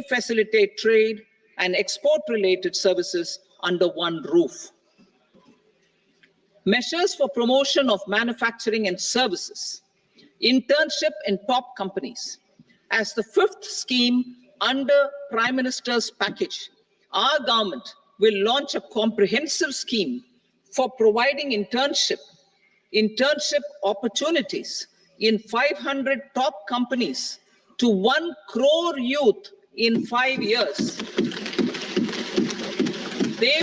facilitate trade and export-related services under one roof. Measures for promotion of manufacturing and services. Internship in top companies. As the fifth scheme under Prime Minister's package, our government will launch a comprehensive scheme for providing internship opportunities in 500 top companies to 1 crore youth in 5 years. They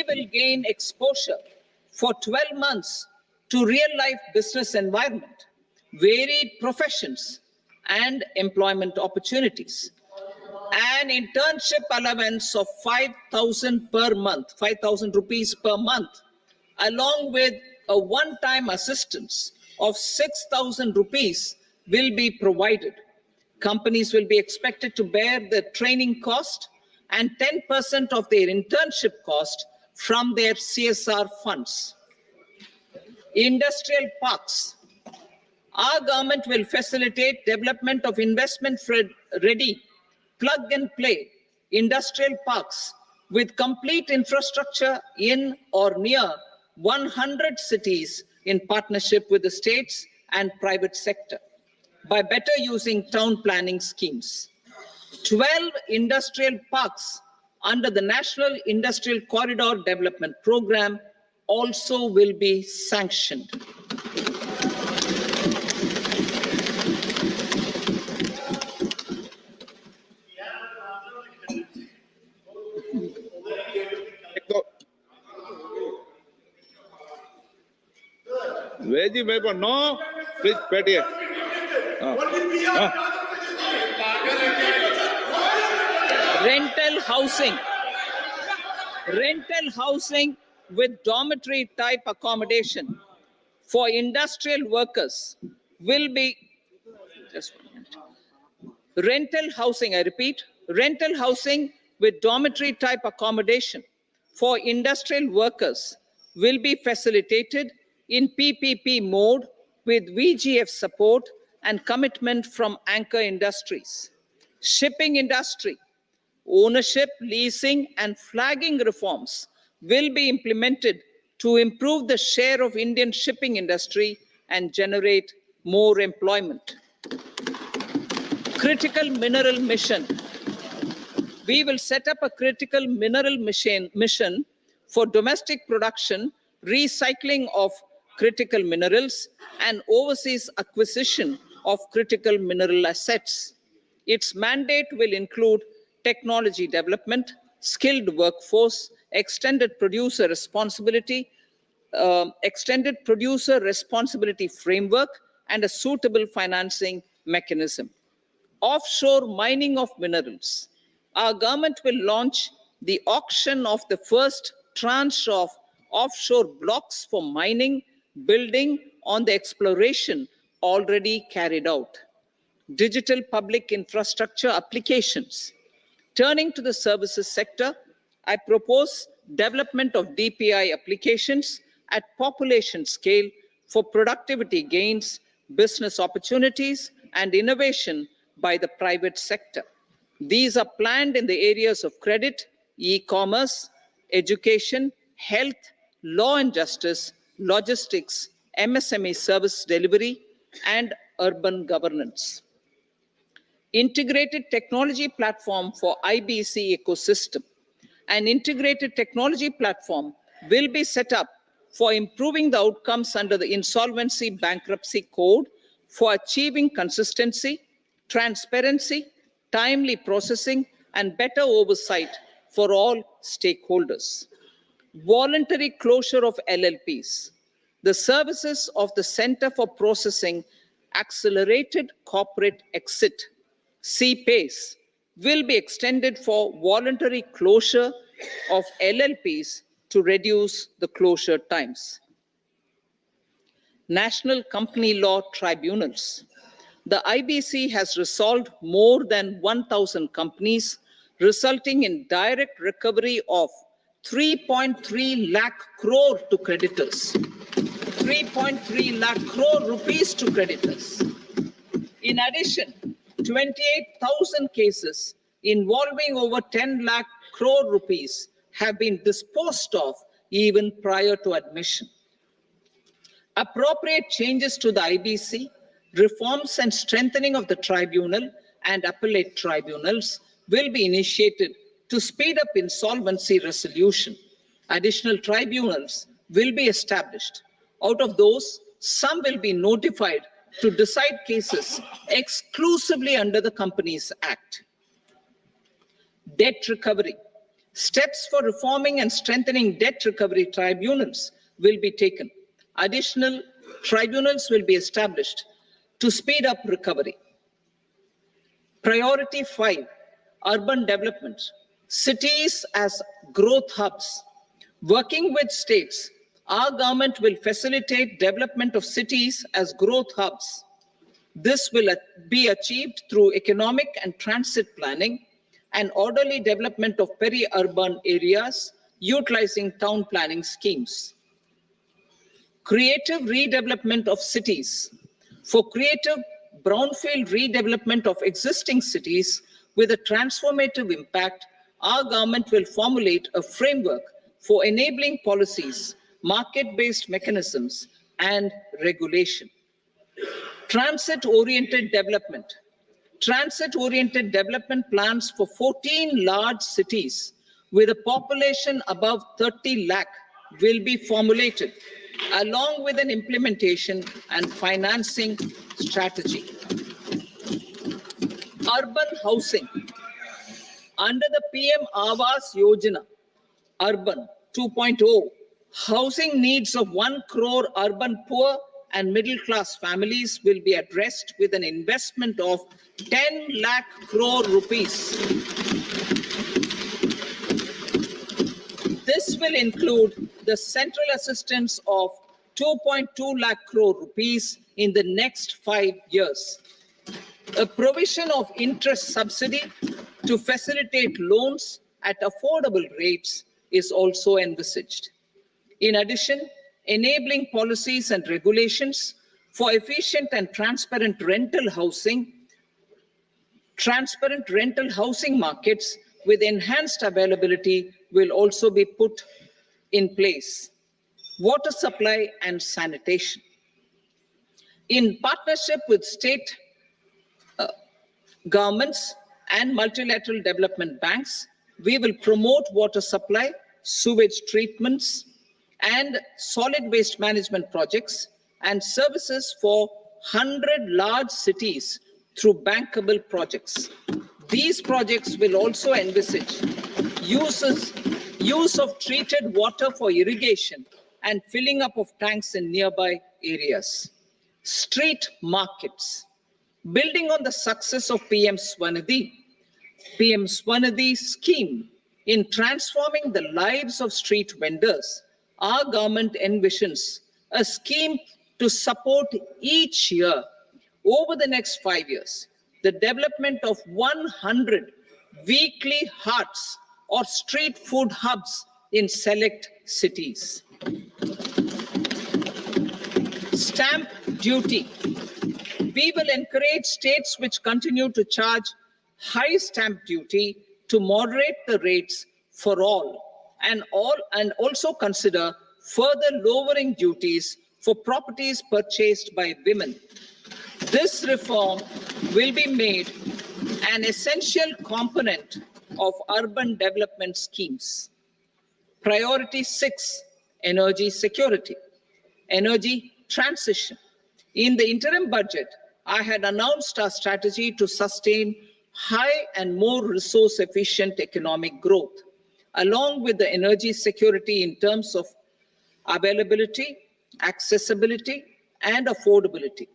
will gain exposure for 12 months to real-life business environment, varied professions, and employment opportunities. An internship allowance of 5,000 per month, 5,000 rupees per month, along with a one-time assistance of 6,000 rupees will be provided. Companies will be expected to bear the training cost and 10% of their internship cost from their CSR funds. Industrial parks. Our government will facilitate development of investment-ready, plug-and-play industrial parks with complete infrastructure in or near 100 cities in partnership with the states and private sector by better using town planning schemes. 12 industrial parks under the National Industrial Corridor Development Program also will be sanctioned. Veggie paper, no. Please, Petty. Rental housing with dormitory type accommodation for industrial workers will be, just 1 minute. Rental housing, I repeat, rental housing with dormitory type accommodation for industrial workers will be facilitated in PPP mode with VGF support and commitment from anchor industries. Shipping industry, ownership, leasing, and flagging reforms will be implemented to improve the share of Indian shipping industry and generate more employment. Critical mineral mission. We will set up a critical mineral mission for domestic production, recycling of critical minerals, and overseas acquisition of critical mineral assets. Its mandate will include technology development, skilled workforce, extended producer responsibility framework, and a suitable financing mechanism. Offshore mining of minerals. Our government will launch the auction of the first tranche of offshore blocks for mining, building on the exploration already carried out. Digital public infrastructure applications. Turning to the services sector, I propose development of DPI applications at population scale for productivity gains, business opportunities, and innovation by the private sector. These are planned in the areas of credit, e-commerce, education, health, law and justice, logistics, MSME service delivery, and urban governance. Integrated technology platform for IBC ecosystem. An integrated technology platform will be set up for improving the outcomes under the Insolvency Bankruptcy Code for achieving consistency, transparency, timely processing, and better oversight for all stakeholders. Voluntary closure of LLPs. The services of the Center for Processing Accelerated Corporate Exit, CPACE, will be extended for voluntary closure of LLPs to reduce the closure times. National Company Law Tribunals. The IBC has resolved more than 1,000 companies, resulting in direct recovery of 3.3 lakh crore to creditors. 3.3 lakh crore rupees to creditors. In addition, 28,000 cases involving over 10 lakh crore rupees have been disposed of even prior to admission. Appropriate changes to the IBC, reforms and strengthening of the tribunal and appellate tribunals will be initiated to speed up insolvency resolution. Additional tribunals will be established. Out of those, some will be notified to decide cases exclusively under the Companies Act. Debt recovery. Steps for reforming and strengthening debt recovery tribunals will be taken. Additional tribunals will be established to speed up recovery. Priority 5, urban development. Cities as growth hubs. Working with states, our government will facilitate development of cities as growth hubs. This will be achieved through economic and transit planning and orderly development of peri-urban areas utilizing town planning schemes. Creative redevelopment of cities. For creative brownfield redevelopment of existing cities with a transformative impact, our government will formulate a framework for enabling policies, market-based mechanisms, and regulation. Transit-oriented development. Transit-oriented development plans for 14 large cities with a population above 30 lakh will be formulated, along with an implementation and financing strategy. Urban housing. Under the PM Awas Yojana, Urban 2.0, housing needs of 1 crore urban poor and middle-class families will be addressed with an investment of 10 lakh crore rupees. This will include the central assistance of 2.2 lakh crore rupees in the next 5 years. A provision of interest subsidy to facilitate loans at affordable rates is also envisaged. In addition, enabling policies and regulations for efficient and transparent rental housing markets with enhanced availability will also be put in place. Water supply and sanitation. In partnership with state governments and multilateral development banks, we will promote water supply, sewage treatments, and solid waste management projects and services for 100 large cities through bankable projects. These projects will also envisage use of treated water for irrigation and filling up of tanks in nearby areas. Street markets. Building on the success of PM Swanidhi scheme in transforming the lives of street vendors, our government envisions a scheme to support each year over the next 5 years the development of 100 weekly hearts or street food hubs in select cities. Stamp duty. We will encourage states which continue to charge high stamp duty to moderate the rates for all and also consider further lowering duties for properties purchased by women. This reform will be made an essential component of urban development schemes. Priority 6, energy security, energy transition. In the interim budget, I had announced our strategy to sustain high and more resource-efficient economic growth, along with the energy security in terms of availability, accessibility, and affordability.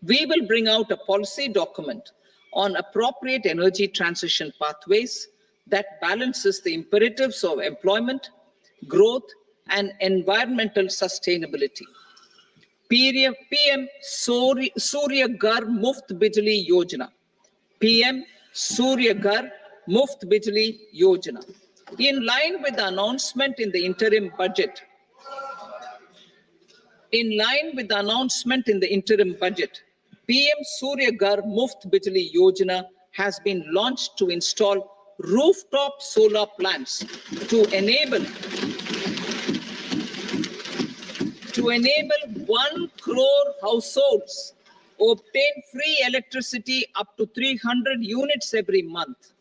We will bring out a policy document on appropriate energy transition pathways that balances the imperatives of employment, growth, and environmental sustainability. PM Surya Ghar Muft Bijli Yojana. PM Surya Ghar Muft Bijli Yojana. In line with the announcement in the interim budget, In line with the announcement in the interim budget, PM Surya Ghar Muft Bijli Yojana has been launched to install rooftop solar plants to enable 1 crore households obtain free electricity up to 300 units every month.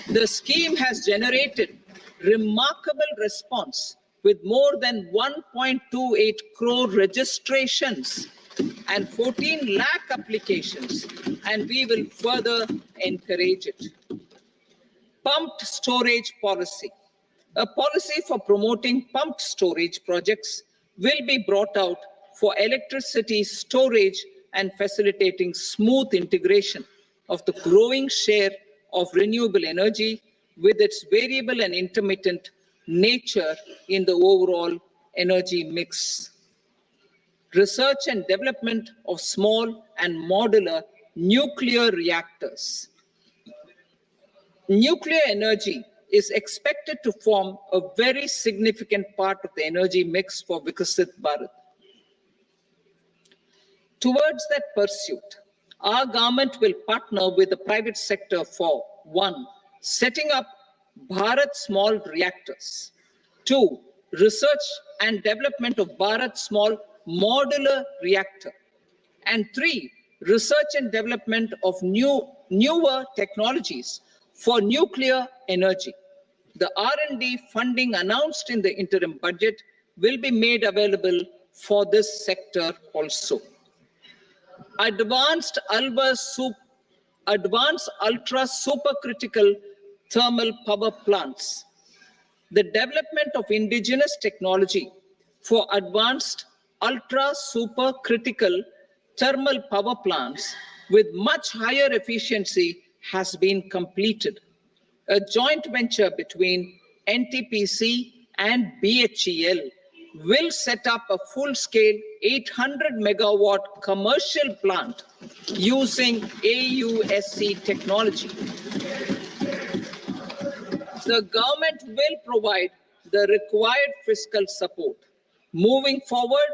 The scheme has generated remarkable response with more than 1.28 crore registrations and 14 lakh applications, and we will further encourage it. Pumped storage policy. A policy for promoting pumped storage projects will be brought out for electricity storage and facilitating smooth integration of the growing share of renewable energy with its variable and intermittent nature in the overall energy mix. Research and development of small and modular nuclear reactors. Nuclear energy is expected to form a very significant part of the energy mix for Vikasit Bharat. Towards that pursuit, our government will partner with the private sector for 1. Setting up Bharat Small Reactors, 2. Research and development of Bharat Small Modular Reactor, and 3. Research and development of newer technologies for nuclear energy. The R&D funding announced in the interim budget will be made available for this sector also. Advanced ultra supercritical thermal power plants. The development of indigenous technology for advanced ultra supercritical thermal power plants with much higher efficiency has been completed. A joint venture between NTPC and BHEL will set up a full-scale 800 megawatt commercial plant using AUSC technology. The government will provide the required fiscal support. Moving forward,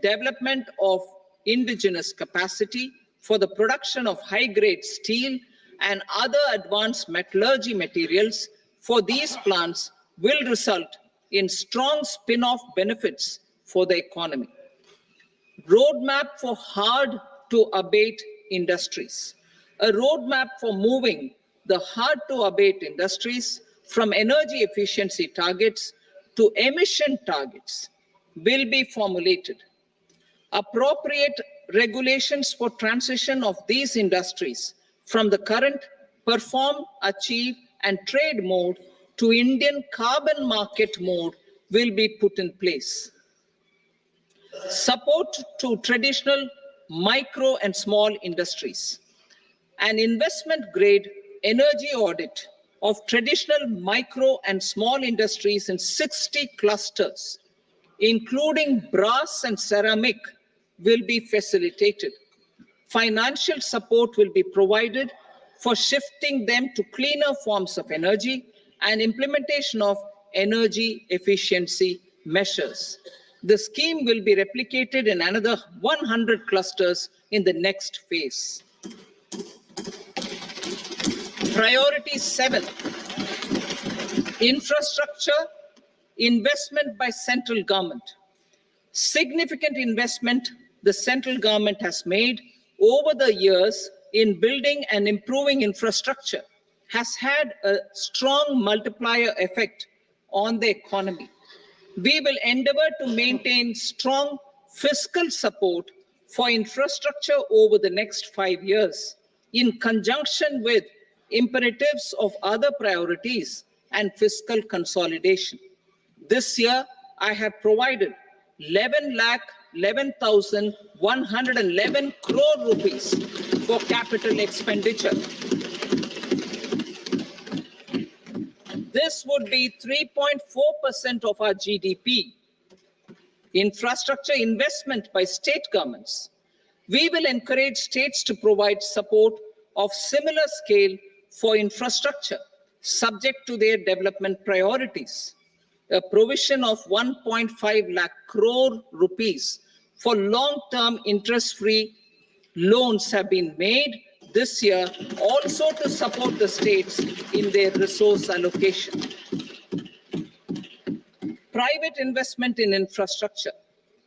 development of indigenous capacity for the production of high-grade steel and other advanced metallurgy materials for these plants will result in strong spin-off benefits for the economy. Roadmap for hard-to-abate industries. A roadmap for moving the hard-to-abate industries from energy efficiency targets to emission targets will be formulated. Appropriate regulations for transition of these industries from the current perform, achieve, and trade mode to Indian carbon market mode will be put in place. Support to traditional micro and small industries. An investment-grade energy audit of traditional micro and small industries in 60 clusters, including brass and ceramic, will be facilitated. Financial support will be provided for shifting them to cleaner forms of energy and implementation of energy efficiency measures. The scheme will be replicated in another 100 clusters in the next phase. Priority 7, infrastructure investment by central government. Significant investment the central government has made over the years in building and improving infrastructure has had a strong multiplier effect on the economy. We will endeavor to maintain strong fiscal support for infrastructure over the next 5 years in conjunction with imperatives of other priorities and fiscal consolidation. This year, I have provided 11,11,111 crore rupees for capital expenditure. This would be 3.4% of our GDP. Infrastructure investment by state governments. We will encourage states to provide support of similar scale for infrastructure, subject to their development priorities. a provision of 1.5 lakh crore rupees for long-term interest-free loans have been made this year also to support the states in their resource allocation. Private investment in infrastructure.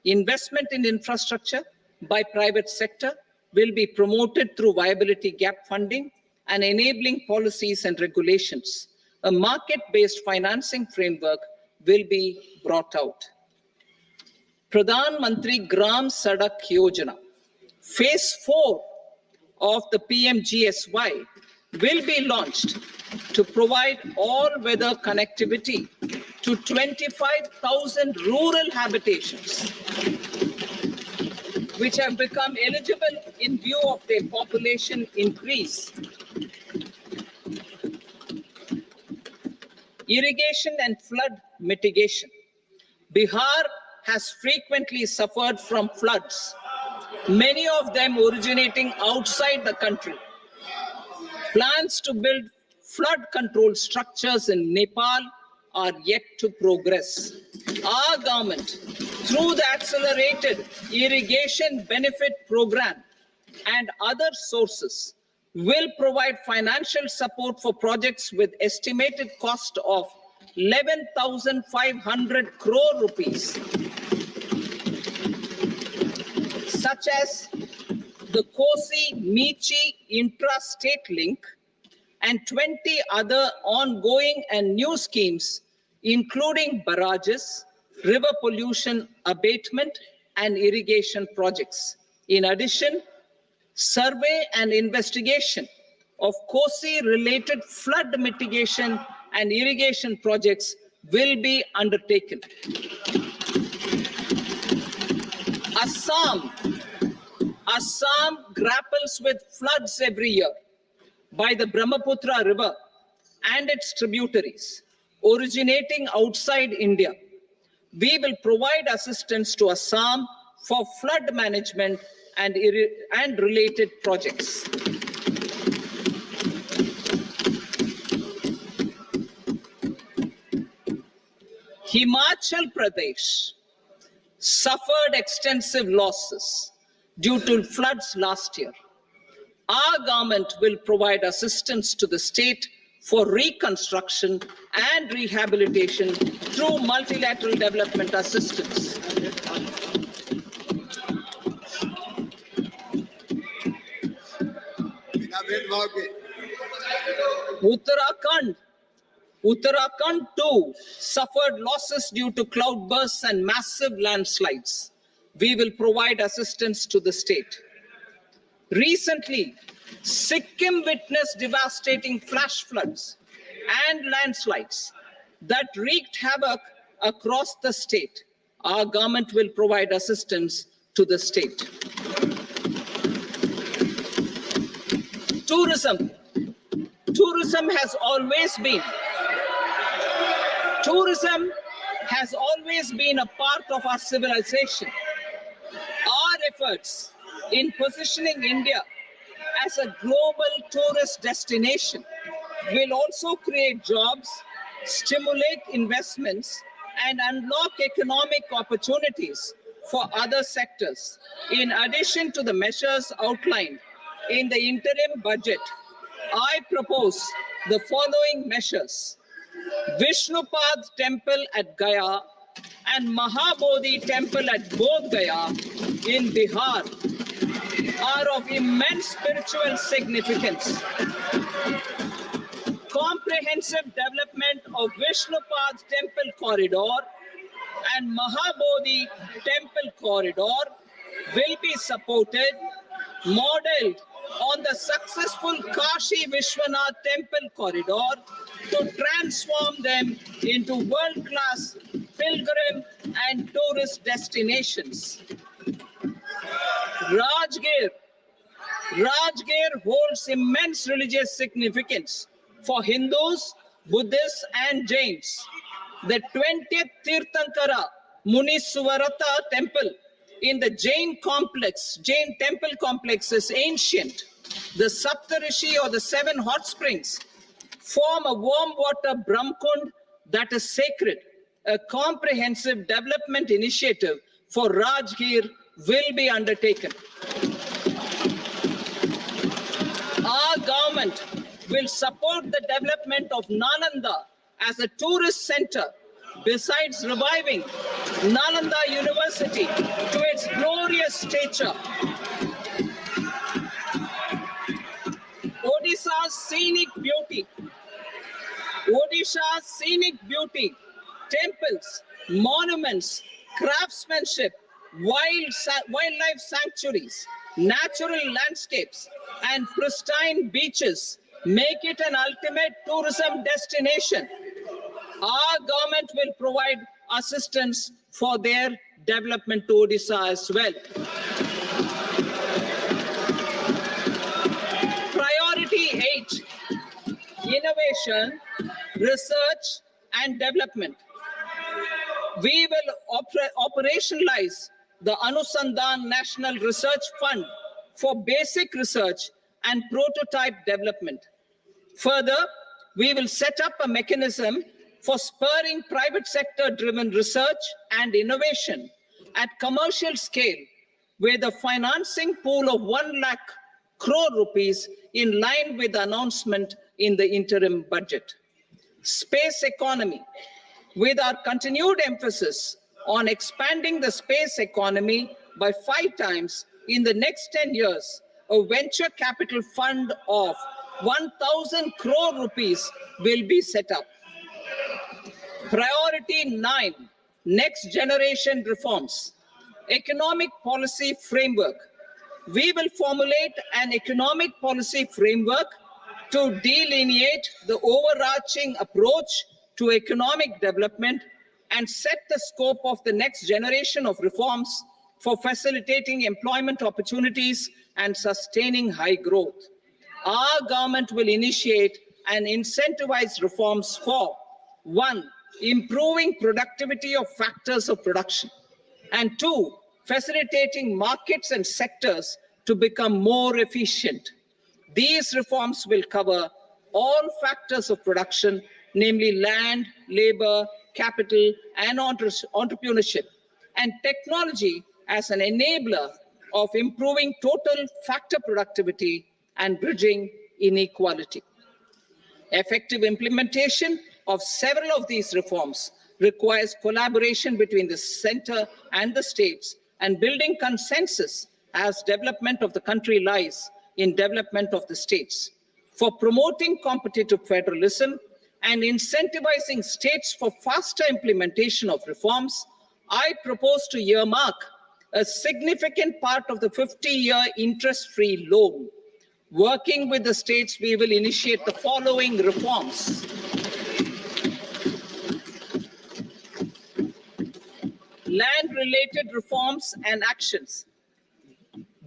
Investment in infrastructure by private sector will be promoted through viability gap funding and enabling policies and regulations. A market-based financing framework will be brought out. Pradhan Mantri Gram Sadak Yojana. Phase 4 of the PMGSY will be launched to provide all-weather connectivity to 25,000 rural habitations, which have become eligible in view of their population increase. Irrigation and flood mitigation. Bihar has frequently suffered from floods, many of them originating outside the country. Plans to build flood control structures in Nepal are yet to progress. Our government, through the Accelerated Irrigation Benefit Program and other sources, will provide financial support for projects with estimated cost of 11,500 crore rupees, such as the Kosi-Michi intra-state link and 20 other ongoing and new schemes, including barrages, river pollution abatement, and irrigation projects. In addition, survey and investigation of Kosi-related flood mitigation and irrigation projects will be undertaken. Assam grapples with floods every year by the Brahmaputra River and its tributaries originating outside India. We will provide assistance to Assam for flood management and related projects. Himachal Pradesh suffered extensive losses due to floods last year. Our government will provide assistance to the state for reconstruction and rehabilitation through multilateral development assistance. Uttarakhand too suffered losses due to cloudbursts and massive landslides. We will provide assistance to the state. Recently, Sikkim witnessed devastating flash floods and landslides that wreaked havoc across the state. Our government will provide assistance to the state. Tourism. Tourism has always been a part of our civilization. Our efforts in positioning India as a global tourist destination will also create jobs, stimulate investments, and unlock economic opportunities for other sectors. In addition to the measures outlined in the interim budget, I propose the following measures. Vishnupad Temple at Gaya and Mahabodhi Temple at Bodh Gaya in Bihar are of immense spiritual significance. Comprehensive development of Vishnupad Temple Corridor and Mahabodhi Temple Corridor will be supported, modeled on the successful Kashi Vishwanath Temple Corridor to transform them into world-class pilgrim and tourist destinations. Rajgir holds immense religious significance for Hindus, Buddhists, and Jains. The 20th Tirthankara Muniswarata temple in the Jain temple complex is ancient. The Saptarishi, or the 7 hot springs, form a warm water Brahmkund that is sacred. a comprehensive development initiative for Rajgir will be undertaken. Our government will support the development of Nalanda as a tourist center, besides reviving Nalanda University to its glorious stature. Odisha's scenic beauty, temples, monuments, craftsmanship, wildlife sanctuaries, natural landscapes, and pristine beaches make it an ultimate tourism destination. Our government will provide assistance for their development to Odisha as well. Priority 8, innovation, research, and development. We will operationalize the Anusandhan National Research Fund for basic research and prototype development. Further, we will set up a mechanism for spurring private sector-driven research and innovation at commercial scale, with a financing pool of 1 lakh crore rupees in line with the announcement in the interim budget. Space economy, with our continued emphasis on expanding the space economy by 5 times in the next 10 years, a venture capital fund of 1,000 crore rupees will be set up. Priority 9, next generation reforms. Economic policy framework. We will formulate an economic policy framework to delineate the overarching approach to economic development and set the scope of the next generation of reforms for facilitating employment opportunities and sustaining high growth. Our government will initiate and incentivize reforms for 1, improving productivity of factors of production, and 2, facilitating markets and sectors to become more efficient. These reforms will cover all factors of production, namely land, labor, capital, and entrepreneurship, and technology as an enabler of improving total factor productivity and bridging inequality. Effective implementation of several of these reforms requires collaboration between the center and the states, and building consensus as development of the country lies in development of the states. For promoting competitive federalism and incentivizing states for faster implementation of reforms, I propose to earmark a significant part of the 50-year interest-free loan. Working with the states, we will initiate the following reforms. Land-related reforms and actions,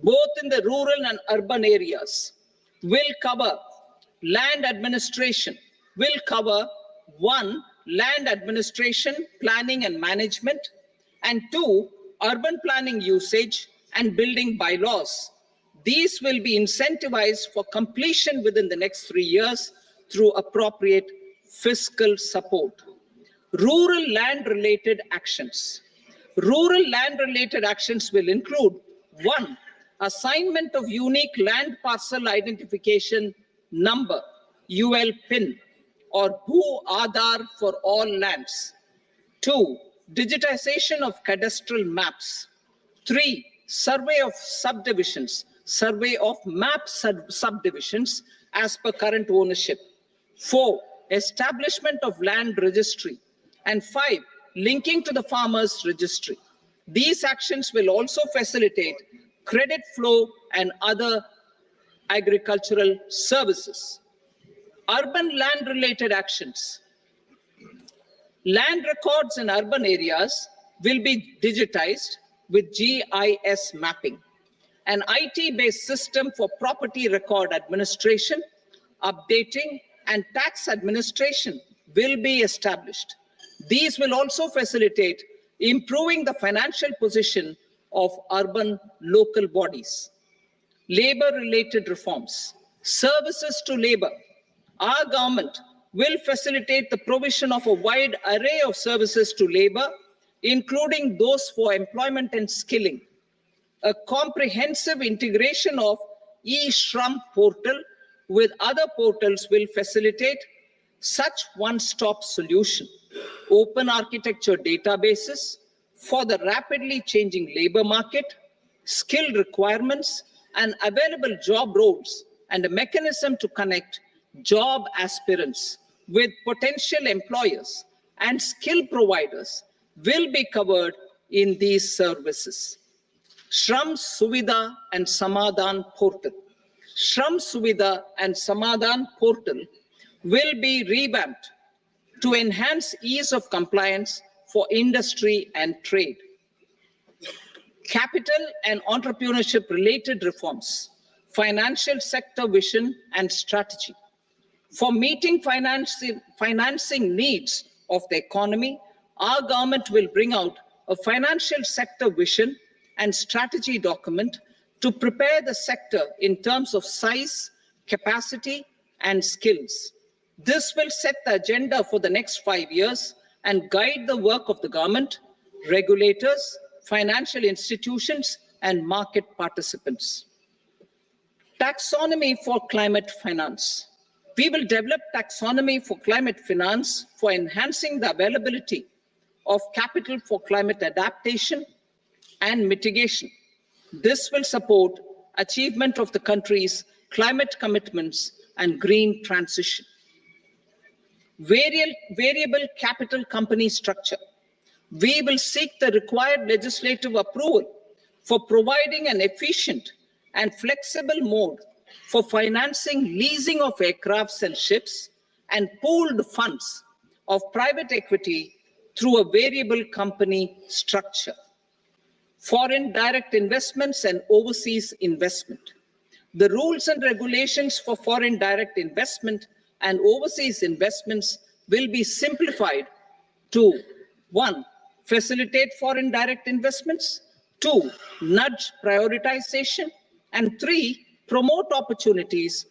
both in the rural and urban areas, will cover land administration, will cover 1, land administration, planning and management, and 2, urban planning usage and building bylaws. These will be incentivized for completion within the next 3 years through appropriate fiscal support. Rural land-related actions. Rural land-related actions will include 1, assignment of unique land parcel identification number, UL PIN, or Bhu Aadhaar for all lands. 2, digitization of cadastral maps. 3, survey of subdivisions, survey of map subdivisions as per current ownership. 4, establishment of land registry. And 5, linking to the farmers registry. These actions will also facilitate credit flow and other agricultural services. Urban land-related actions. Land records in urban areas will be digitized with GIS mapping. An IT-based system for property record administration, updating, and tax administration will be established. These will also facilitate improving the financial position of urban local bodies. Labor-related reforms, services to labor. Our government will facilitate the provision of a wide array of services to labor, including those for employment and skilling. A comprehensive integration of e-Shram portal with other portals will facilitate such one-stop solution. Open architecture databases for the rapidly changing labor market, skill requirements, and available job roles, and a mechanism to connect job aspirants with potential employers and skill providers will be covered in these services. Shram Suvidha and Samadhan portal. Shram Suvidha and Samadhan portal will be revamped to enhance ease of compliance for industry and trade. Capital and entrepreneurship related reforms, financial sector vision and strategy. For meeting financing needs of the economy, our government will bring out a financial sector vision and strategy document to prepare the sector in terms of size, capacity, and skills. This will set the agenda for the next 5 years and guide the work of the government, regulators, financial institutions, and market participants. Taxonomy for climate finance. We will develop taxonomy for climate finance for enhancing the availability of capital for climate adaptation and mitigation. This will support achievement of the country's climate commitments and green transition. Variable capital company structure. We will seek the required legislative approval for providing an efficient and flexible mode for financing leasing of aircrafts and ships and pooled funds of private equity through a variable company structure. Foreign direct investments and overseas investment. The rules and regulations for foreign direct investment and overseas investments will be simplified to 1. Facilitate foreign direct investments, 2. Nudge prioritization, and 3. Promote opportunities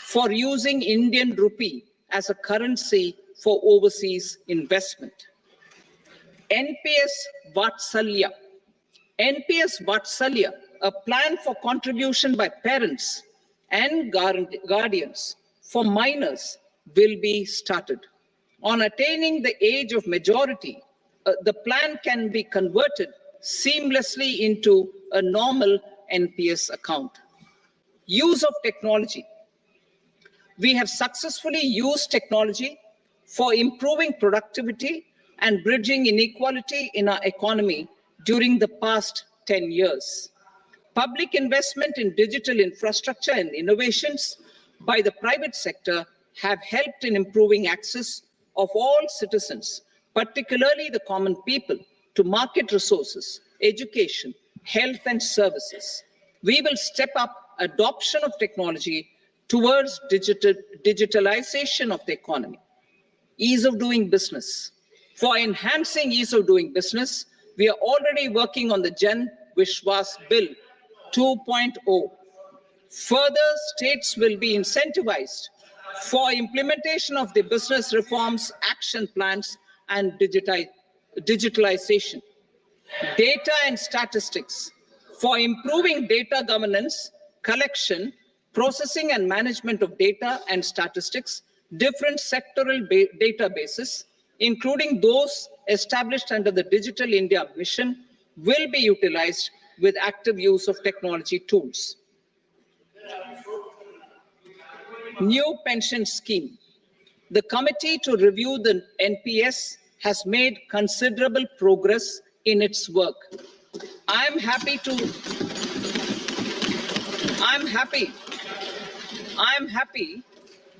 for using Indian rupee as a currency for overseas investment. NPS Vatsalya. NPS Vatsalya, a plan for contribution by parents and guardians for minors, will be started. On attaining the age of majority, the plan can be converted seamlessly into a normal NPS account. Use of technology. We have successfully used technology for improving productivity and bridging inequality in our economy during the past 10 years. Public investment in digital infrastructure and innovations by the private sector have helped in improving access of all citizens, particularly the common people, to market resources, education, health, and services. We will step up adoption of technology towards digitalization of the economy. Ease of doing business. For enhancing ease of doing business, we are already working on the Jan Vishwas Bill 2.0. Further, states will be incentivized for implementation of the business reforms, action plans, and digitalization. Data and statistics. For improving data governance, collection, processing, and management of data and statistics, different sectoral databases, including those established under the Digital India Mission, will be utilized with active use of technology tools. New pension scheme. The committee to review the NPS has made considerable progress in its work. I'm happy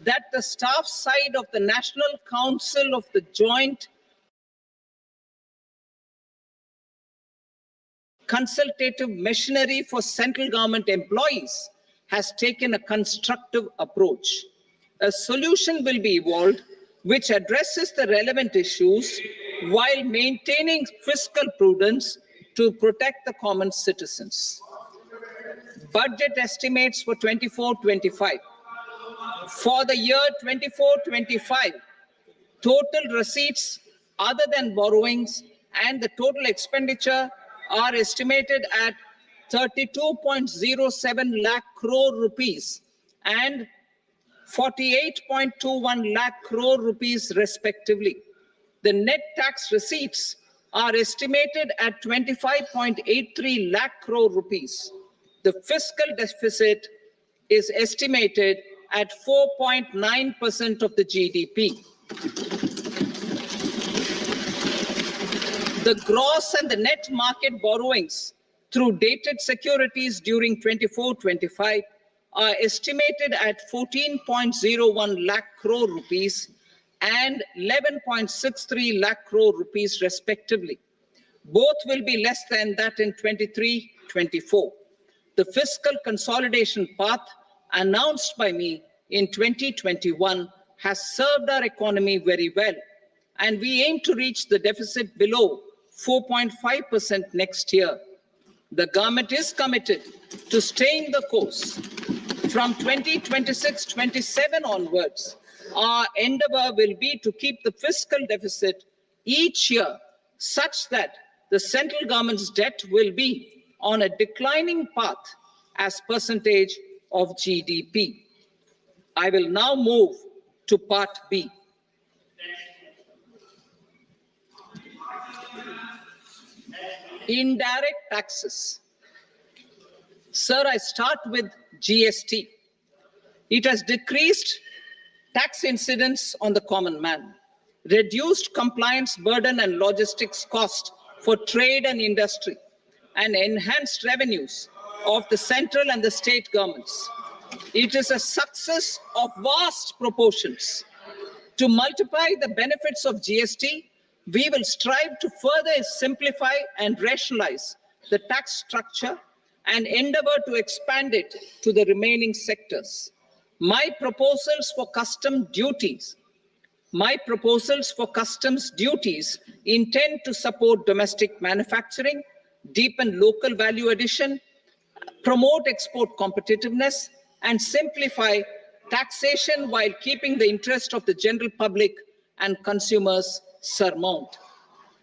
that the staff side of the National Council of the Joint Consultative Machinery for Central Government Employees has taken a constructive approach. A solution will be evolved which addresses the relevant issues while maintaining fiscal prudence to protect the common citizens. Budget estimates for 24-25. For the year 24-25, Total receipts other than borrowings and the total expenditure are estimated at 32.07 lakh crore rupees and 48.21 lakh crore rupees respectively. The net tax receipts are estimated at 25.83 lakh crore rupees. The fiscal deficit is estimated at 4.9% of the GDP. The gross and the net market borrowings through dated securities during 24-25 are estimated at 14.01 lakh crore rupees and 11.63 lakh crore rupees respectively. Both will be less than that in 23-24. The fiscal consolidation path announced by me in 2021 has served our economy very well, and we aim to reach the deficit below 4.5% next year. The government is committed to staying the course. From 2026-27 onwards, our endeavor will be to keep the fiscal deficit each year such that the central government's debt will be on a declining path as percentage of GDP. I will now move to part B. Indirect taxes. Sir, I start with GST. It has decreased tax incidence on the common man, reduced compliance burden and logistics cost for trade and industry, and enhanced revenues of the central and the state governments. It is a success of vast proportions. To multiply the benefits of GST, we will strive to further simplify and rationalize the tax structure and endeavor to expand it to the remaining sectors. My proposals for customs duties intend to support domestic manufacturing, deepen local value addition, promote export competitiveness, and simplify taxation while keeping the interest of the general public and consumers surmount.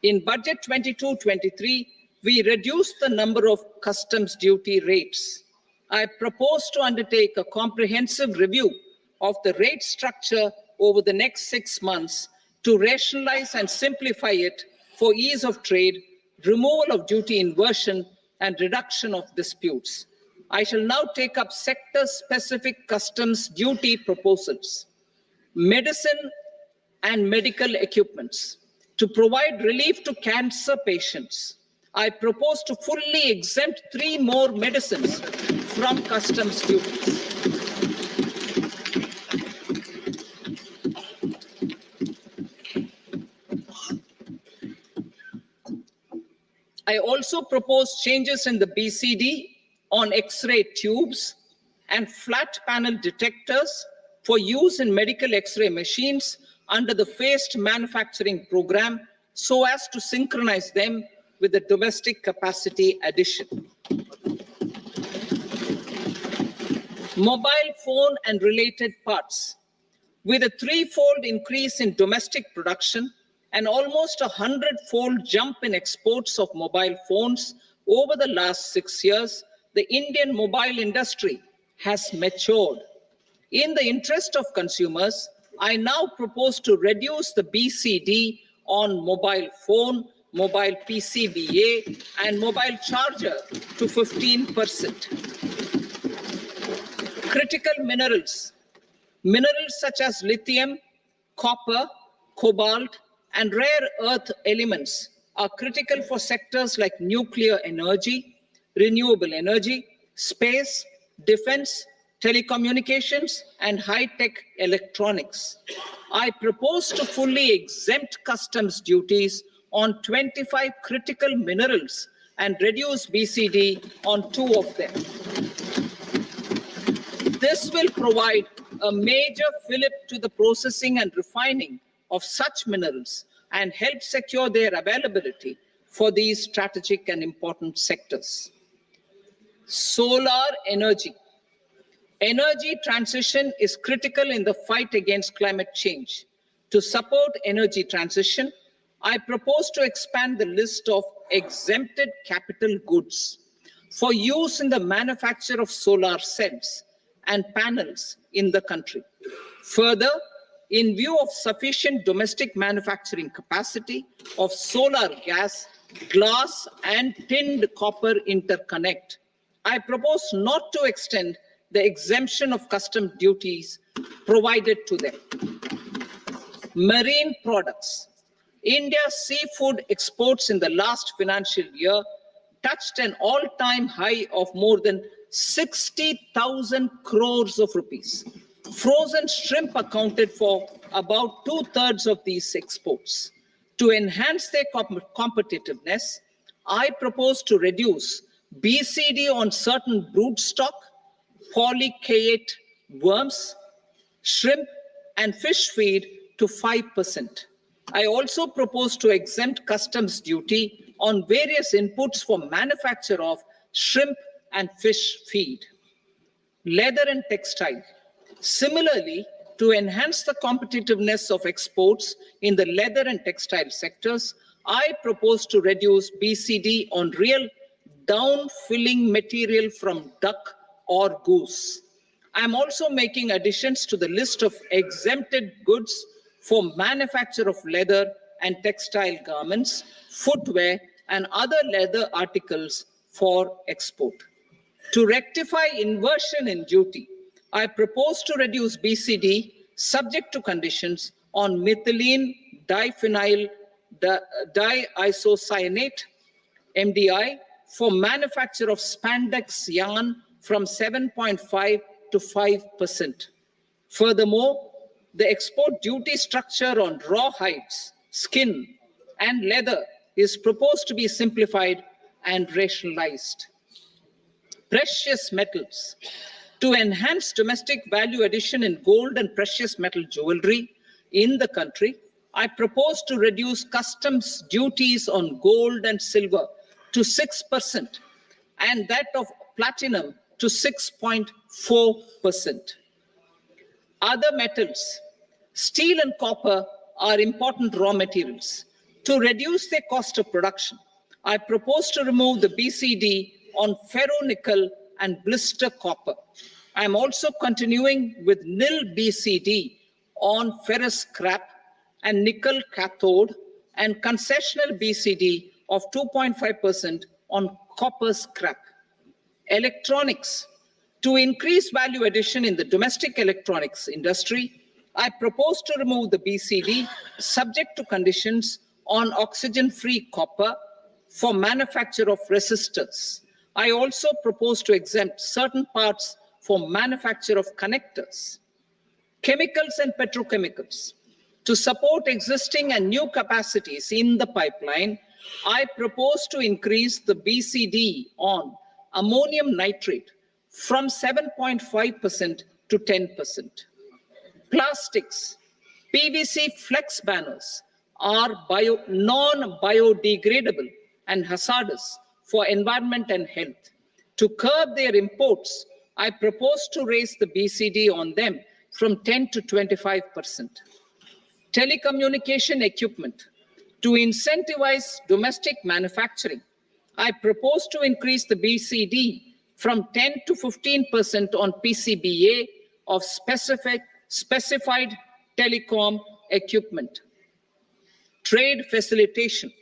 In Budget 22-23, we reduced the number of customs duty rates. I propose to undertake a comprehensive review of the rate structure over the next 6 months to rationalize and simplify it for ease of trade, removal of duty inversion, and reduction of disputes. I shall now take up sector-specific customs duty proposals. Medicine and medical equipments. To provide relief to cancer patients, I propose to fully exempt 3 more medicines from customs duties. I also propose changes in the BCD on X-ray tubes and flat panel detectors for use in medical X-ray machines under the phased manufacturing program so as to synchronize them with the domestic capacity addition. Mobile phone and related parts. With a 3-fold increase in domestic production and almost a 100-fold jump in exports of mobile phones over the last 6 years, the Indian mobile industry has matured. In the interest of consumers, I now propose to reduce the BCD on mobile phone, mobile PCBA, and mobile charger to 15%. Critical minerals. Minerals such as lithium, copper, cobalt, and rare earth elements are critical for sectors like nuclear energy, renewable energy, space, defense, telecommunications, and high-tech electronics. I propose to fully exempt customs duties on 25 critical minerals and reduce BCD on 2 of them. This will provide a major fillip to the processing and refining of such minerals and help secure their availability for these strategic and important sectors. Solar energy. Energy transition is critical in the fight against climate change. To support energy transition, I propose to expand the list of exempted capital goods for use in the manufacture of solar cells and panels in the country. Further, in view of sufficient domestic manufacturing capacity of solar gas, glass, and tinned copper interconnect, I propose not to extend the exemption of custom duties provided to them. Marine products. India's seafood exports in the last financial year touched an all-time high of more than 60,000 crores of rupees. Frozen shrimp accounted for about 2/3 of these exports. To enhance their competitiveness, I propose to reduce BCD on certain broodstock, polychaete worms, shrimp, and fish feed to 5%. I also propose to exempt customs duty on various inputs for manufacture of shrimp and fish feed. Leather and textile. Similarly, to enhance the competitiveness of exports in the leather and textile sectors, I propose to reduce BCD on real down-filling material from duck or goose. I am also making additions to the list of exempted goods for manufacture of leather and textile garments, footwear, and other leather articles for export. To rectify inversion in duty, I propose to reduce BCD subject to conditions on methylene diphenyl diisocyanate, MDI, for manufacture of spandex yarn from 7.5 to 5%. Furthermore, the export duty structure on raw hides, skin, and leather is proposed to be simplified and rationalized. Precious metals. To enhance domestic value addition in gold and precious metal jewelry in the country, I propose to reduce customs duties on gold and silver to 6% and that of platinum to 6.4%. Other metals, steel and copper are important raw materials. To reduce their cost of production, I propose to remove the BCD on ferronickel and blister copper. I am also continuing with nil BCD on ferrous scrap and nickel cathode and concessional BCD of 2.5% on copper scrap. Electronics. To increase value addition in the domestic electronics industry, I propose to remove the BCD subject to conditions on oxygen-free copper for manufacture of resistors. I also propose to exempt certain parts for manufacture of connectors. Chemicals and petrochemicals. To support existing and new capacities in the pipeline, I propose to increase the BCD on ammonium nitrate from 7.5% to 10%. Plastics. PVC flex banners are non-biodegradable and hazardous for environment and health. To curb their imports, I propose to raise the BCD on them from 10 to 25%. Telecommunication equipment. To incentivize domestic manufacturing, I propose to increase the BCD from 10 to 15% on PCBA of specified telecom equipment. Trade facilitation.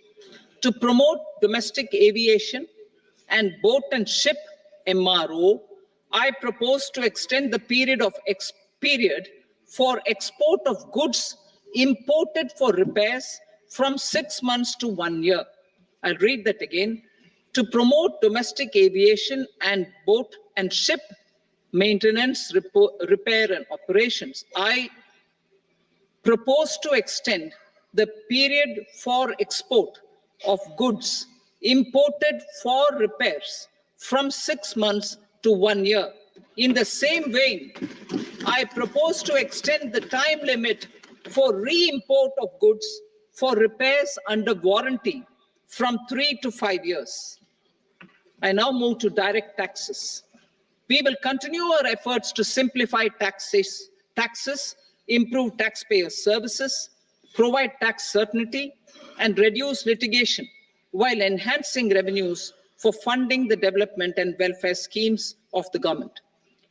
To promote domestic aviation and boat and ship MRO, I propose to extend the period for export of goods imported for repairs from 6 months to 1 year. I'll read that again. To promote domestic aviation and boat and ship maintenance, repair, and operations, I propose to extend the period for export of goods imported for repairs from 6 months to 1 year. In the same vein, I propose to extend the time limit for re-import of goods for repairs under warranty from 3 to 5 years. I now move to direct taxes. We will continue our efforts to simplify taxes, improve taxpayer services, provide tax certainty, and reduce litigation while enhancing revenues for funding the development and welfare schemes of the government.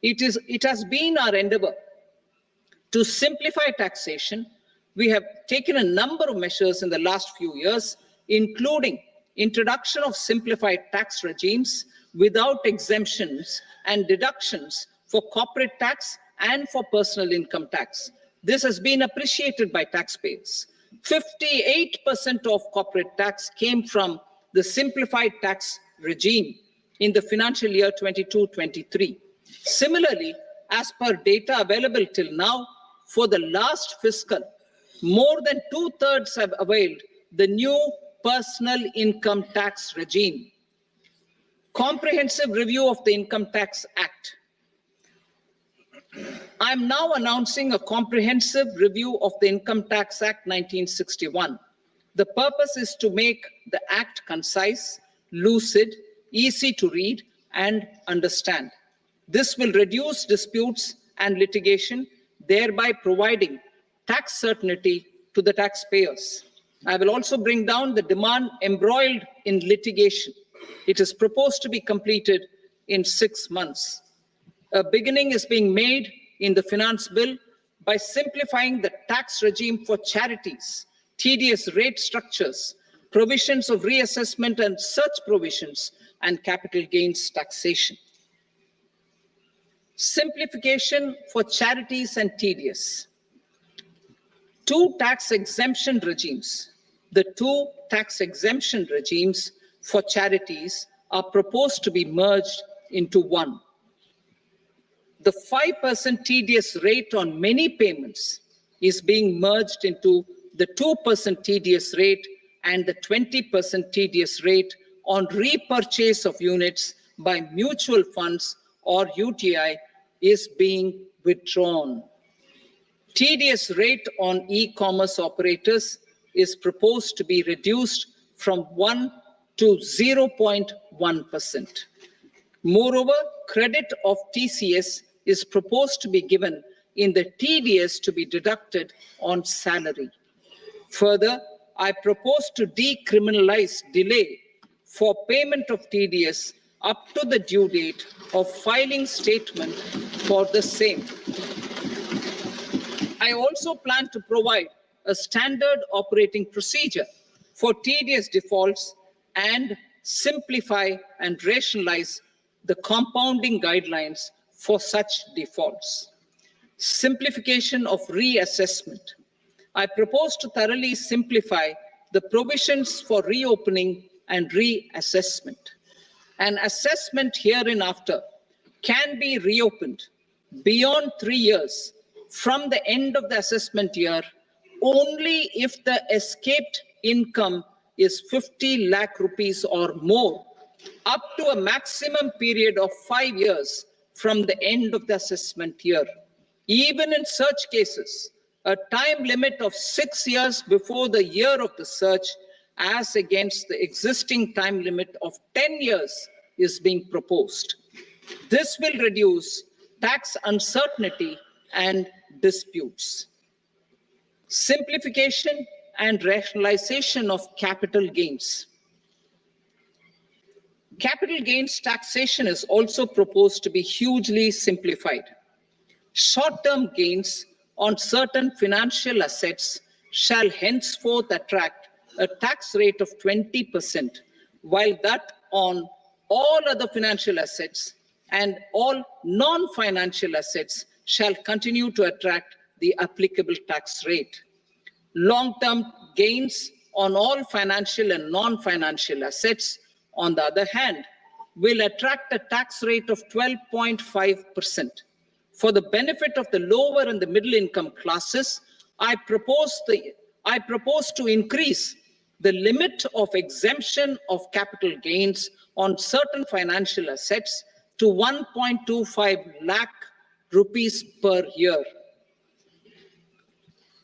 It has been our endeavor to simplify taxation. We have taken a number of measures in the last few years, including introduction of simplified tax regimes without exemptions and deductions for corporate tax and for personal income tax. This has been appreciated by taxpayers. 58% of corporate tax came from the simplified tax regime in the financial year 22-23. Similarly, as per data available till now, for the last fiscal, more than 2/3 have availed the new personal income tax regime. Comprehensive review of the Income Tax Act. I am now announcing a comprehensive review of the Income Tax Act 1961. The purpose is to make the act concise, lucid, easy to read and understand. This will reduce disputes and litigation, thereby providing tax certainty to the taxpayers. I will also bring down the demand embroiled in litigation. It is proposed to be completed in 6 months. A beginning is being made in the finance bill by simplifying the tax regime for charities, TDS rate structures, provisions of reassessment and such provisions, and capital gains taxation. Simplification for charities and TDS. Two tax exemption regimes. The two tax exemption regimes for charities are proposed to be merged into one. The 5% TDS rate on many payments is being merged into the 2% TDS rate, and the 20% TDS rate on repurchase of units by mutual funds or UTI is being withdrawn. TDS rate on e-commerce operators is proposed to be reduced from 1 to 0.1%. Moreover, credit of TCS is proposed to be given in the TDS to be deducted on salary. Further, I propose to decriminalize delay for payment of TDS up to the due date of filing statement for the same. I also plan to provide a standard operating procedure for TDS defaults and simplify and rationalize the compounding guidelines for such defaults. Simplification of reassessment. I propose to thoroughly simplify the provisions for reopening and reassessment. An assessment hereinafter can be reopened beyond 3 years from the end of the assessment year only if the escaped income is 50 lakh rupees or more, up to a maximum period of 5 years from the end of the assessment year. Even in such cases, a time limit of 6 years before the year of the search, as against the existing time limit of 10 years, is being proposed. This will reduce tax uncertainty and disputes. Simplification and rationalization of capital gains. Capital gains taxation is also proposed to be hugely simplified. Short-term gains on certain financial assets shall henceforth attract a tax rate of 20%, while that on all other financial assets and all non-financial assets shall continue to attract the applicable tax rate. Long-term gains on all financial and non-financial assets, on the other hand, will attract a tax rate of 12.5%. For the benefit of the lower and the middle income classes, I propose to increase the limit of exemption of capital gains on certain financial assets to 1.25 lakh rupees per year.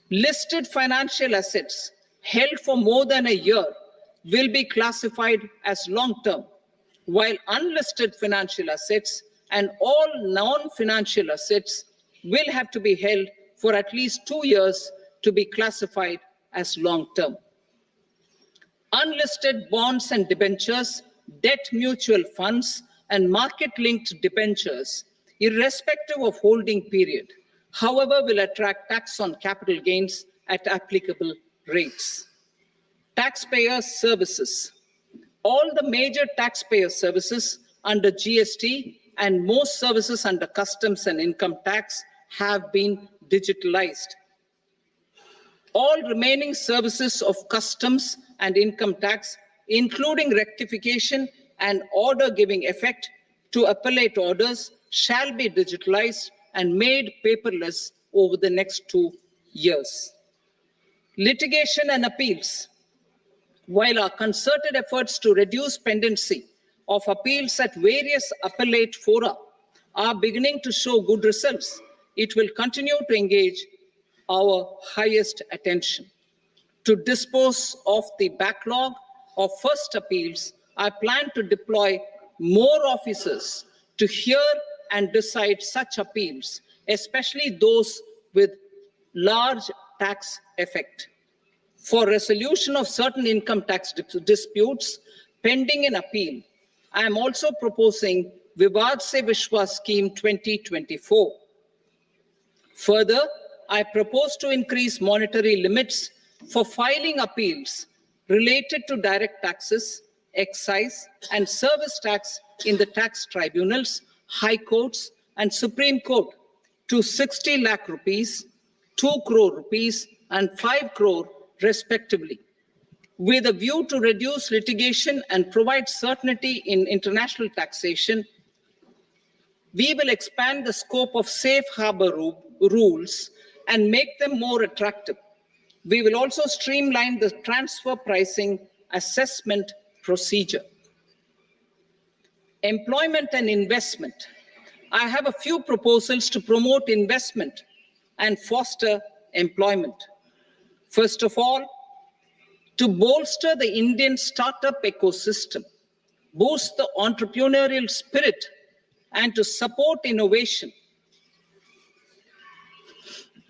Listed financial assets held for more than a year will be classified as long-term, while unlisted financial assets and all non-financial assets will have to be held for at least 2 years to be classified as long-term. Unlisted bonds and debentures, debt mutual funds, and market-linked debentures, irrespective of holding period, however, will attract tax on capital gains at applicable rates. Taxpayer services. All the major taxpayer services under GST and most services under customs and income tax have been digitalized. All remaining services of customs and income tax, including rectification and order giving effect to appellate orders, shall be digitalized and made paperless over the next 2 years. Litigation and appeals. While our concerted efforts to reduce pendency of appeals at various appellate fora are beginning to show good results, it will continue to engage our highest attention. To dispose of the backlog of first appeals, I plan to deploy more officers to hear and decide such appeals, especially those with large tax effect. For resolution of certain income tax disputes pending an appeal, I am also proposing Vivad Se Vishwas Scheme 2024. Further, I propose to increase monetary limits for filing appeals related to direct taxes, excise, and service tax in the tax tribunals, high courts, and Supreme Court to 60 lakh rupees, 2 crore rupees, and 5 crore respectively, with a view to reduce litigation and provide certainty in international taxation. We will expand the scope of safe harbor rules and make them more attractive. We will also streamline the transfer pricing assessment procedure. Employment and investment. I have a few proposals to promote investment and foster employment. First of all, to bolster the Indian startup ecosystem, boost the entrepreneurial spirit, and to support innovation,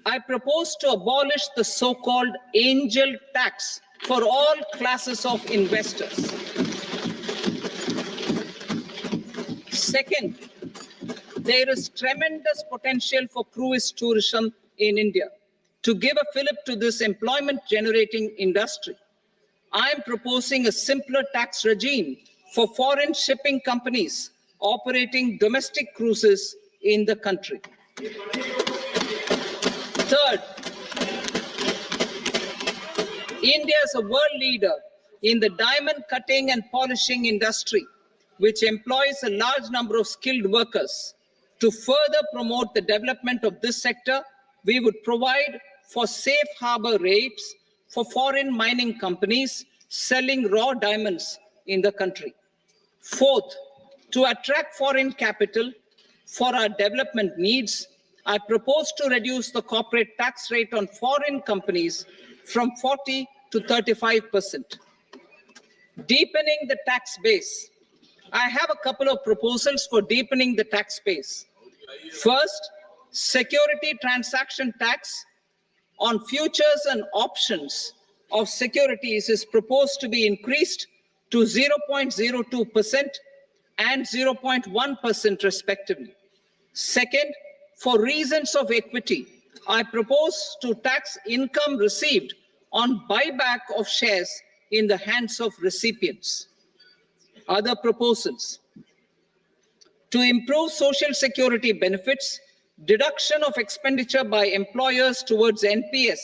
I propose to abolish the so-called angel tax for all classes of investors. Second, there is tremendous potential for cruise tourism in India. To give a fillip to this employment-generating industry, I am proposing a simpler tax regime for foreign shipping companies operating domestic cruises in the country. Third, India is a world leader in the diamond cutting and polishing industry, which employs a large number of skilled workers. To further promote the development of this sector, we would provide for safe harbor rates for foreign mining companies selling raw diamonds in the country. Fourth, to attract foreign capital for our development needs, I propose to reduce the corporate tax rate on foreign companies from 40 to 35%. Deepening the tax base. I have a couple of proposals for deepening the tax base. First, security transaction tax on futures and options of securities is proposed to be increased to 0.02% and 0.1% respectively. Second, for reasons of equity, I propose to tax income received on buyback of shares in the hands of recipients. Other proposals. To improve social security benefits, deduction of expenditure by employers towards NPS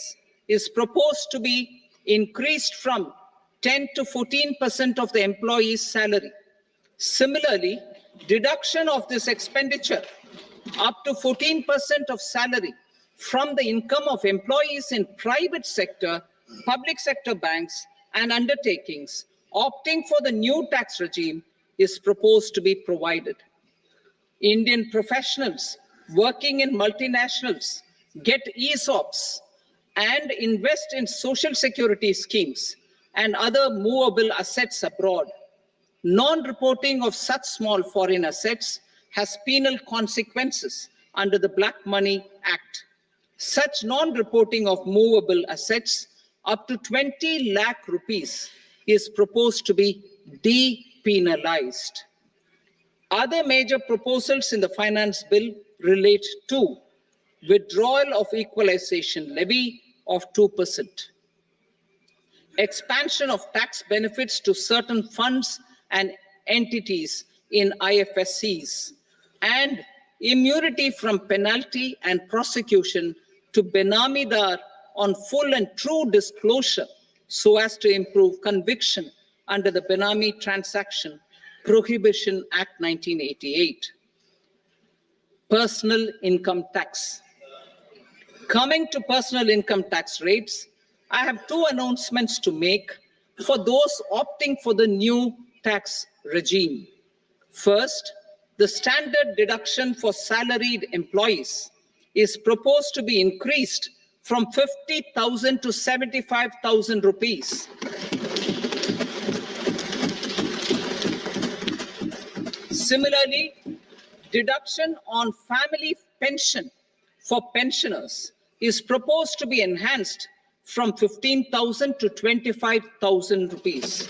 is proposed to be increased from 10 to 14% of the employee's salary. Similarly, deduction of this expenditure up to 14% of salary from the income of employees in private sector, public sector banks, and undertakings opting for the new tax regime is proposed to be provided. Indian professionals working in multinationals get ESOPs and invest in social security schemes and other movable assets abroad. Non-reporting of such small foreign assets has penal consequences under the Black Money Act. Such non-reporting of movable assets up to 20 lakh rupees is proposed to be depenalized. Other major proposals in the finance bill relate to withdrawal of equalization levy of 2%, expansion of tax benefits to certain funds and entities in IFSCs, and immunity from penalty and prosecution to Benamidar on full and true disclosure so as to improve conviction under the Benami Transaction Prohibition Act 1988. Personal income tax. Coming to personal income tax rates, I have two announcements to make for those opting for the new tax regime. First, the standard deduction for salaried employees is proposed to be increased from 50,000 to 75,000 rupees. Similarly, deduction on family pension for pensioners is proposed to be enhanced from 15,000 to 25,000 rupees.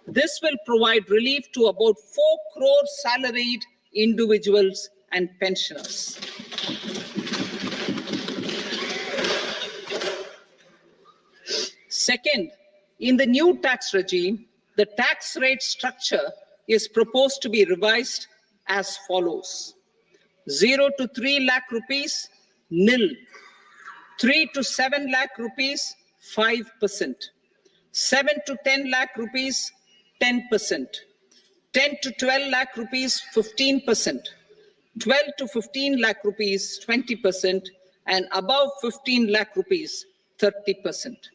This will provide relief to about 4 crore salaried individuals and pensioners. Second, in the new tax regime, the tax rate structure is proposed to be revised as follows: 0 to 3 lakh rupees, nil; 3 to 7 lakh rupees, 5%; 7 to 10 lakh rupees, 10%; 10 to 12 lakh rupees, 15%; 12 to 15 lakh rupees, 20%; and above 15 lakh rupees, 30%.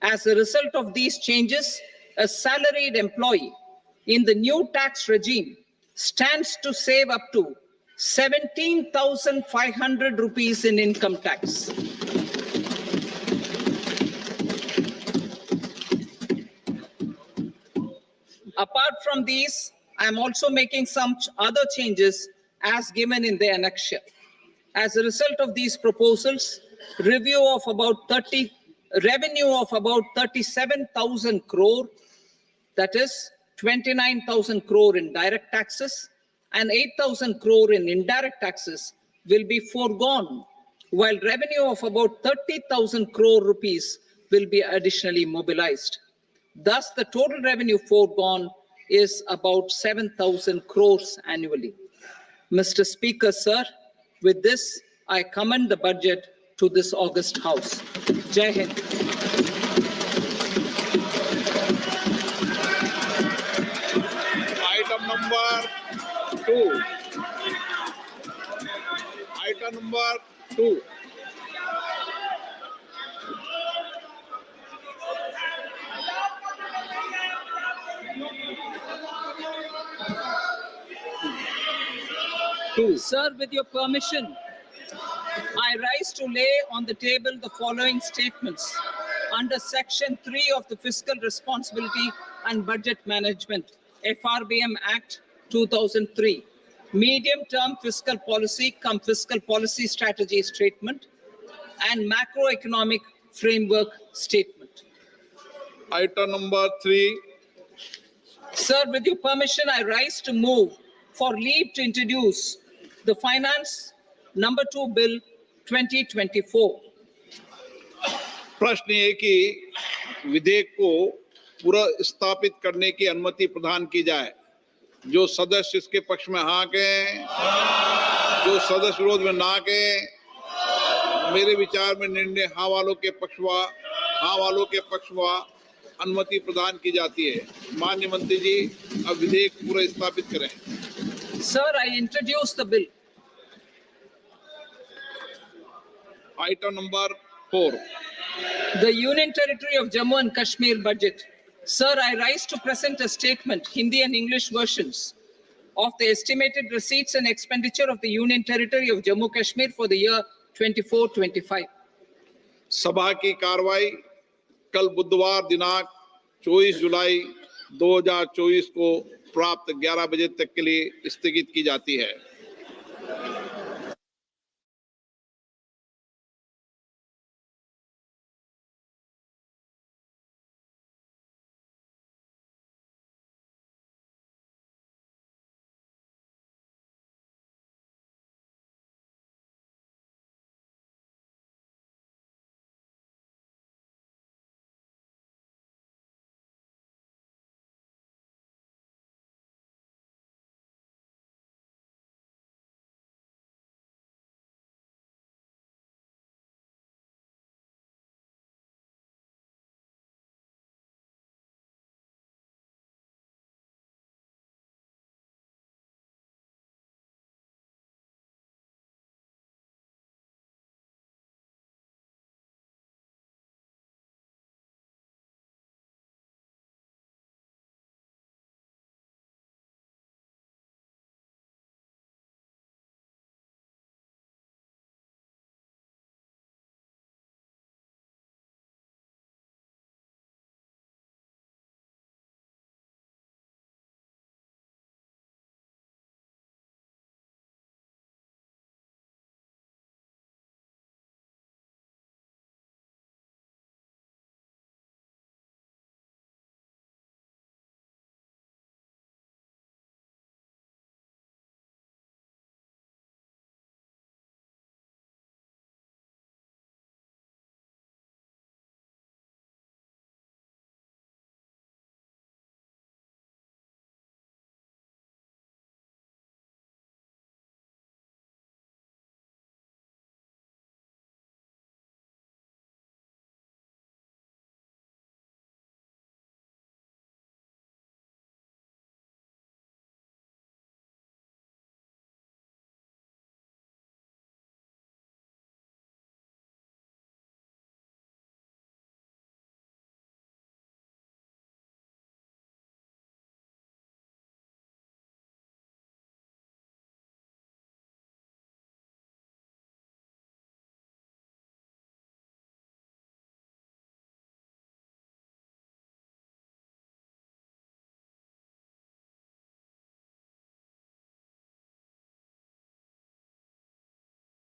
As a result of these changes, a salaried employee in the new tax regime stands to save up to 17,500 rupees in income tax. Apart from these, I am also making some other changes as given in the annexure. As a result of these proposals, revenue of about 37,000 crore, that is 29,000 crore in direct taxes and 8,000 crore in indirect taxes, will be foregone, while revenue of about 30,000 crore rupees will be additionally mobilized. Thus, the total revenue foregone is about 7,000 crores annually. Mr. Speaker, sir, with this, I commend the budget to this august House. Jai Hind. Item number 2. Item number 2. Sir, with your permission, I rise to lay on the table the following statements under Section 3 of the Fiscal Responsibility and Budget Management, FRBM Act 2003, medium-term fiscal policy cum fiscal policy strategy statement and macroeconomic framework statement. Item number 3. Sir, with your permission, I rise to move for leave to introduce the Finance Number 2 Bill 2024. प्रश्न ये कि विधेयक को पुनर्स्थापित करने की अनुमति प्रदान की जाए। जो सदस्य इसके पक्ष में हाँ कहें, जो सदस्य विरोध में ना कहें। मेरे विचार में निर्णय हाँ वालों के पक्षवा अनुमति प्रदान की जाती है। माननीय मंत्री जी, अब विधेयक पुनर्स्थापित करें। Sir, I introduce the bill. Item number 4. The Union Territory of Jammu and Kashmir budget. Sir, I rise to present a statement, Hindi and English versions, of the estimated receipts and expenditure of the Union Territory of Jammu and Kashmir for the year 24-25. सभा की कार्रवाई कल बुधवार दिनांक 24 जुलाई 2024 को प्राप्त 11 बजे तक के लिए स्थगित की जाती है।